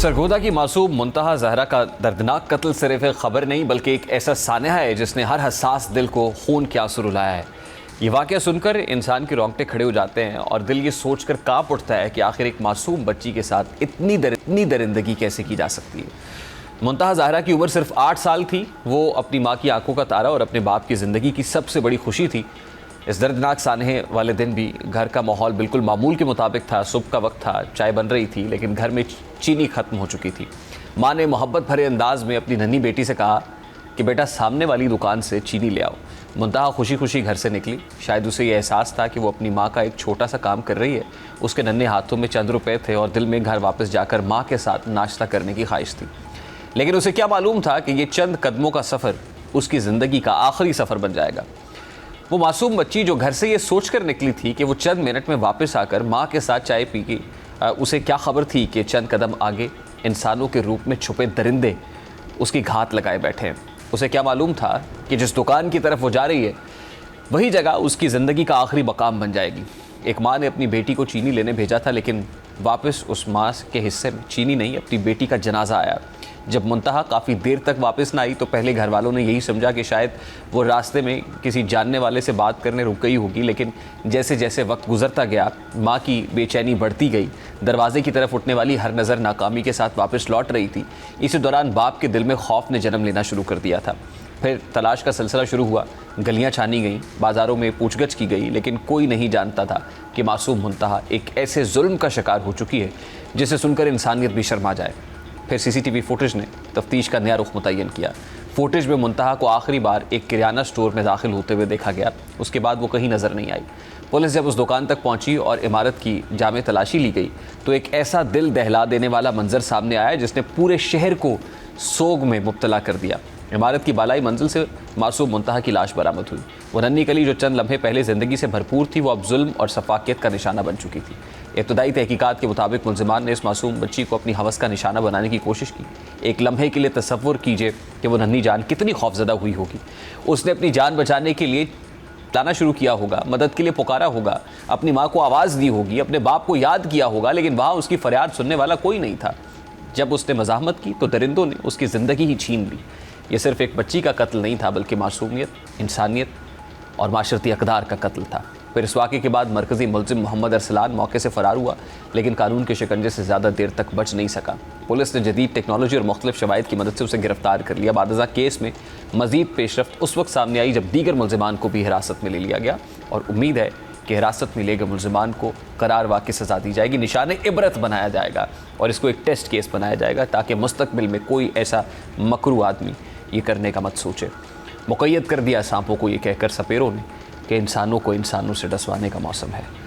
सरगोदा की मासूम मुंतहा जहरा का दर्दनाक कत्ल सिर्फ एक खबर नहीं बल्कि एक ऐसा सानहा है जिसने हर हसास दिल को खून के आंसू रुलाया है। ये वाक़या सुनकर इंसान के रोंगटे खड़े हो जाते हैं और दिल ये सोचकर कांप उठता है कि आखिर एक मासूम बच्ची के साथ इतनी दरिंदगी कैसे की जा सकती है। मुंतहा जहरा की उम्र सिर्फ 8 साल थी। वो अपनी माँ की आंखों का तारा और अपने बाप की ज़िंदगी की सबसे बड़ी खुशी थी। इस दर्दनाक सानहे वाले दिन भी घर का माहौल बिल्कुल मामूल के मुताबिक था। सुबह का वक्त था, चाय बन रही थी, लेकिन घर में चीनी ख़त्म हो चुकी थी। माँ ने मोहब्बत भरे अंदाज में अपनी नन्ही बेटी से कहा कि बेटा सामने वाली दुकान से चीनी ले आओ। मुंतहा खुशी खुशी घर से निकली। शायद उसे ये एहसास था कि वो अपनी माँ का एक छोटा सा काम कर रही है। उसके नन्हे हाथों में चंद रुपए थे और दिल में घर वापस जाकर माँ के साथ नाश्ता करने की ख्वाहिश थी। लेकिन उसे क्या मालूम था कि ये चंद कदमों का सफ़र उसकी ज़िंदगी का आखिरी सफ़र बन जाएगा। वो मासूम बच्ची जो घर से ये सोचकर निकली थी कि वो चंद मिनट में वापस आकर माँ के साथ चाय पीगी, उसे क्या खबर थी कि चंद कदम आगे इंसानों के रूप में छुपे दरिंदे उसकी घात लगाए बैठे हैं। उसे क्या मालूम था कि जिस दुकान की तरफ वो जा रही है वही जगह उसकी ज़िंदगी का आखिरी मकाम बन जाएगी। एक माँ ने अपनी बेटी को चीनी लेने भेजा था, लेकिन वापस उस माँ के हिस्से में चीनी नहीं, अपनी बेटी का जनाजा आया। जब मुंतहा काफ़ी देर तक वापस ना आई तो पहले घर वालों ने यही समझा कि शायद वो रास्ते में किसी जानने वाले से बात करने रुक गई होगी, लेकिन जैसे जैसे वक्त गुजरता गया माँ की बेचैनी बढ़ती गई। दरवाजे की तरफ उठने वाली हर नज़र नाकामी के साथ वापस लौट रही थी। इसी दौरान बाप के दिल में खौफ ने जन्म लेना शुरू कर दिया था। फिर तलाश का सिलसिला शुरू हुआ। गलियां छानी गईं, बाज़ारों में पूछगछ की गई, लेकिन कोई नहीं जानता था कि मासूम मुंतहा एक ऐसे जुल्म का शिकार हो चुकी है जिसे सुनकर इंसानियत भी शर्मा जाए। फिर सीसीटीवी फुटेज ने तफ्तीश का नया रुख मुतय्यन किया। फुटेज में मुंतहा को आखिरी बार एक किराना स्टोर में दाखिल होते हुए देखा गया। उसके बाद वो कहीं नज़र नहीं आई। पुलिस जब उस दुकान तक पहुंची और इमारत की जामे तलाशी ली गई तो एक ऐसा दिल दहला देने वाला मंजर सामने आया जिसने पूरे शहर को सोग में मुब्तला कर दिया। इमारत की बालाई मंजिल से मासूम मुंतहा की लाश बरामद हुई। वो नन्ही कली जो चंद लम्हे पहले ज़िंदगी से भरपूर थी, वो अब जुल्म और सफाकियत का निशाना बन चुकी थी। इब्तदाई तहकीकात के मुताबिक मुलजिमान ने इस मासूम बच्ची को अपनी हवस का निशाना बनाने की कोशिश की। एक लम्हे के लिए तसव्वुर कीजिए कि वो नन्ही जान कितनी खौफजदा हुई होगी। उसने अपनी जान बचाने के लिए लाना शुरू किया होगा, मदद के लिए पुकारा होगा, अपनी माँ को आवाज़ दी होगी, अपने बाप को याद किया होगा, लेकिन वहाँ उसकी फरियाद सुनने वाला कोई नहीं था। जब उसने मज़ाहमत की तो दरिंदों ने उसकी ज़िंदगी ही छीन ली। ये सिर्फ एक बच्ची का कत्ल नहीं था बल्कि मासूमियत, इंसानियत और माशरती अक़दार का कत्ल था। फिर इस वाक़े के बाद मरकज़ी मुलज़िम मोहम्मद अरसलान मौके से फ़रार हुआ, लेकिन कानून के शिकंजे से ज़्यादा देर तक बच नहीं सका। पुलिस ने जदीद टेक्नोलॉजी और मुख्तलिफ शवाहिद की मदद से उसे गिरफ्तार कर लिया। बादज़ा केस में मज़ीद पेशरफ्त उस वक्त सामने आई जब दीगर मुलज़िमान को भी हिरासत में ले लिया गया और उम्मीद है कि हिरासत में लिए गए मुलज़िमान को करारवा की सज़ा दी जाएगी, निशाने इबरत बनाया जाएगा और इसको एक टेस्ट केस बनाया जाएगा ताकि मुस्तक़बिल में कोई ऐसा मकरू आदमी ये करने का मत सोचे। मुक़य्यद कर दिया सांपों को ये कहकर सपेरों ने कि इंसानों को इंसानों से डसवाने का मौसम है।